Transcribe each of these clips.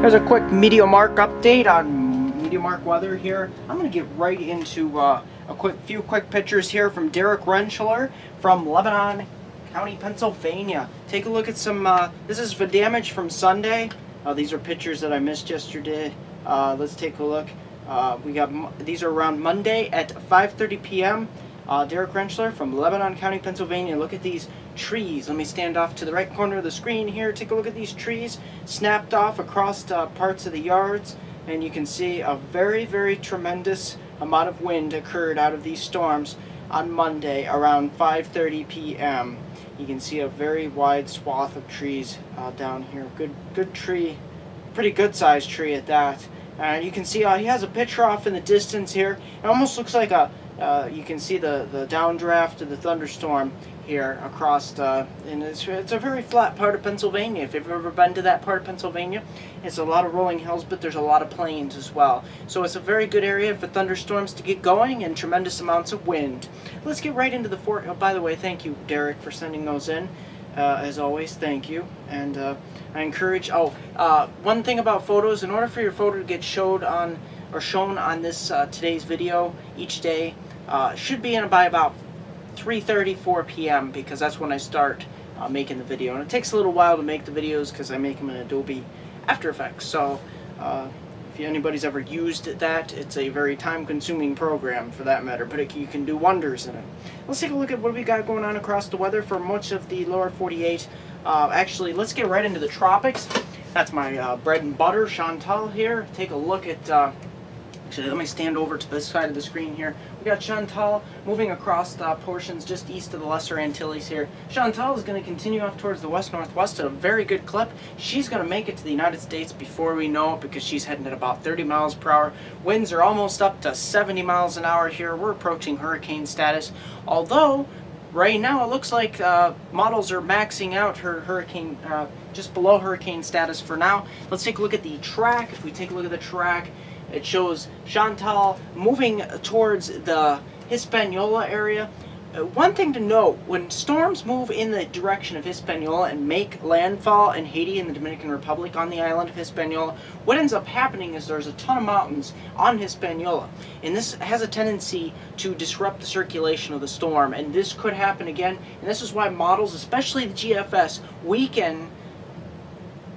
Here's a quick MeteoMark update on MeteoMark weather here. I'm going to get right into a few quick pictures here from Derek Rentschler from Lebanon County, Pennsylvania. Take a look at some, this is the damage from Sunday. These are pictures that I missed yesterday. Let's take a look. These are around Monday at 5:30 p.m. Derek Rentschler from Lebanon County, Pennsylvania. Look at these trees. Let me stand off to the right corner of the screen here. Take a look at these trees snapped off across parts of the yards, and you can see a very, very tremendous amount of wind occurred out of these storms on Monday around 5:30 p.m. You can see a very wide swath of trees down here. Good tree, pretty good sized tree at that. And you can see he has a picture off in the distance here. It almost looks like you can see the downdraft of the thunderstorm here across, and it's a very flat part of Pennsylvania. If you've ever been to that part of Pennsylvania, it's a lot of rolling hills, but there's a lot of plains as well. So it's a very good area for thunderstorms to get going and tremendous amounts of wind. Let's get right into the oh, by the way, thank you, Derek, for sending those in. As always, thank you. And I encourage, one thing about photos, in order for your photo to get shown on this today's video each day, should be in by about 3:30, 4 p.m. because that's when I start making the video. And it takes a little while to make the videos because I make them in Adobe After Effects. So if anybody's ever used that, it's a very time-consuming program for that matter, but you can do wonders in it. Let's take a look at what we got going on across the weather for much of the lower 48. Actually, let's get right into the tropics. That's my bread and butter, Chantal here. Take a look at actually, let me stand over to this side of the screen here. We got Chantal moving across portions just east of the Lesser Antilles here. Chantal is going to continue off towards the west-northwest at a very good clip. She's going to make it to the United States before we know it because she's heading at about 30 miles per hour. Winds are almost up to 70 miles an hour here. We're approaching hurricane status. Although, right now it looks like models are maxing out her hurricane, just below hurricane status for now. Let's take a look at the track. If we take a look at the track, it shows Chantal moving towards the Hispaniola area. One thing to note, when storms move in the direction of Hispaniola and make landfall in Haiti and the Dominican Republic on the island of Hispaniola, what ends up happening is there's a ton of mountains on Hispaniola. And this has a tendency to disrupt the circulation of the storm. And this could happen again. And this is why models, especially the GFS, weaken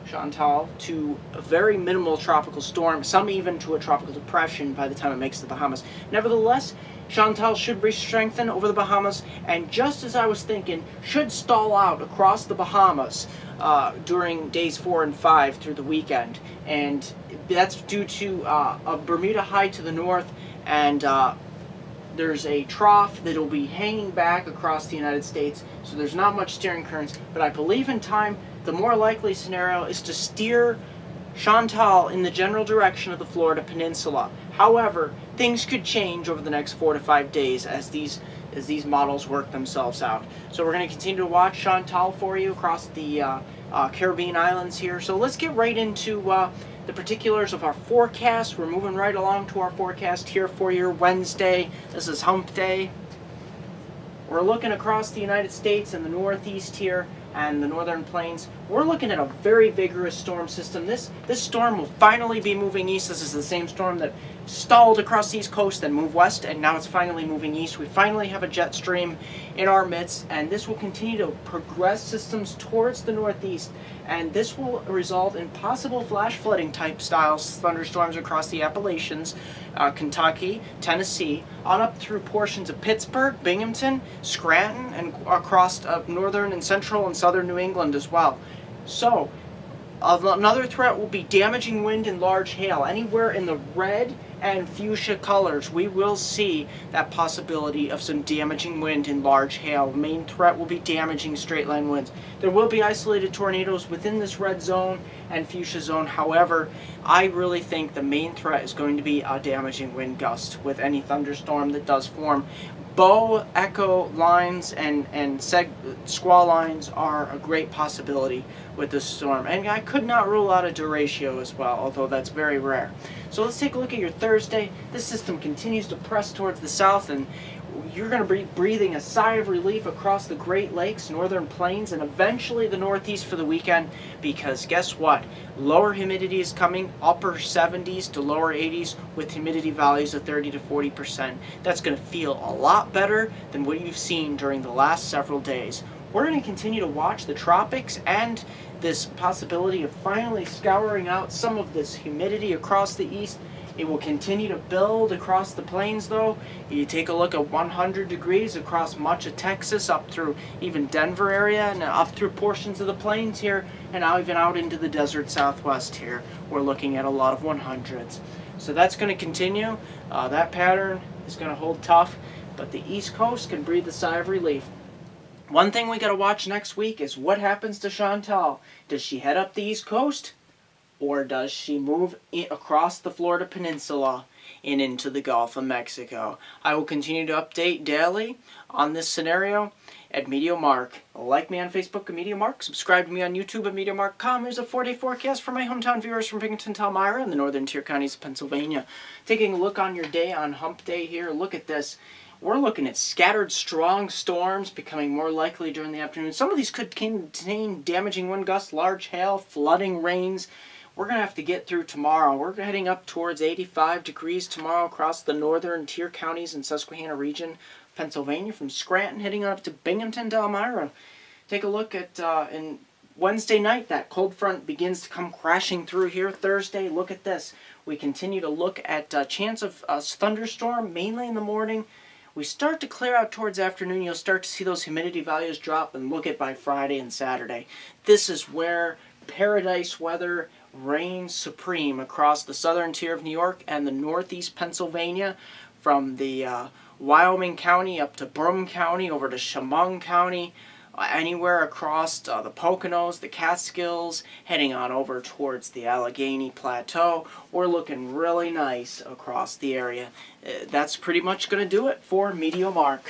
Chantal to a very minimal tropical storm, some even to a tropical depression by the time it makes the Bahamas. Nevertheless, Chantal should re-strengthen over the Bahamas, and just as I was thinking, should stall out across the Bahamas during days 4 and 5 through the weekend. And that's due to a Bermuda high to the north, and there's a trough that will be hanging back across the United States, so there's not much steering currents, but I believe in time the more likely scenario is to steer Chantal in the general direction of the Florida Peninsula. However, things could change over the next 4 to 5 days as these models work themselves out. So we're going to continue to watch Chantal for you across the Caribbean islands here. So let's get right into the particulars of our forecast. We're moving right along to our forecast here for your Wednesday. This is Hump Day. We're looking across the United States and the Northeast here and the northern plains. We're looking at a very vigorous storm system. This storm will finally be moving east. This is the same storm that stalled across the East Coast, then moved west, and now it's finally moving east. We finally have a jet stream in our midst, and this will continue to progress systems towards the northeast, and this will result in possible flash flooding type styles thunderstorms across the Appalachians, Kentucky, Tennessee, on up through portions of Pittsburgh, Binghamton, Scranton, and across northern and central and southern New England as well. So, another threat will be damaging wind and large hail. Anywhere in the red and fuchsia colors, we will see that possibility of some damaging wind and large hail. The main threat will be damaging straight line winds. There will be isolated tornadoes within this red zone and fuchsia zone. However, I really think the main threat is going to be a damaging wind gust with any thunderstorm that does form. Bow echo lines and squall lines are a great possibility with this storm, and I could not rule out a derecho as well, although that's very rare. So let's take a look at your Thursday. This system continues to press towards the south, and you're going to be breathing a sigh of relief across the Great Lakes, northern plains, and eventually the Northeast for the weekend, because guess what? Lower humidity is coming, upper 70s to lower 80s with humidity values of 30 to 40%. That's going to feel a lot better than what you've seen during the last several days. We're going to continue to watch the tropics and this possibility of finally scouring out some of this humidity across the east. It will continue to build across the plains though. You take a look at 100 degrees across much of Texas, up through even Denver area, and up through portions of the plains here, and now even out into the desert southwest here. We're looking at a lot of 100s. So that's going to continue. That pattern is going to hold tough, but the East Coast can breathe a sigh of relief. One thing we got to watch next week is what happens to Chantal. Does she head up the East Coast? Or does she move across the Florida Peninsula and into the Gulf of Mexico? I will continue to update daily on this scenario at MeteoMark. Like me on Facebook at MeteoMark. Subscribe to me on YouTube at MeteoMark.com. Here's a 4-day forecast for my hometown viewers from Binghamton, Elmira, and the northern tier counties of Pennsylvania. Taking a look on your day on Hump Day here, look at this. We're looking at scattered strong storms becoming more likely during the afternoon. Some of these could contain damaging wind gusts, large hail, flooding rains. We're going to have to get through tomorrow. We're heading up towards 85 degrees tomorrow across the northern tier counties and Susquehanna region, Pennsylvania, from Scranton heading up to Binghamton to Elmira. Take a look at in Wednesday night, that cold front begins to come crashing through here. Thursday, look at this. We continue to look at chance of a thunderstorm, mainly in the morning. We start to clear out towards afternoon. You'll start to see those humidity values drop, and look at by Friday and Saturday. This is where paradise weather reigns supreme across the southern tier of New York and the northeast Pennsylvania, from the Wyoming County up to Broome County, over to Chemung County, anywhere across the Poconos, the Catskills, heading on over towards the Allegheny Plateau. We're looking really nice across the area. That's pretty much going to do it for MeteoMark.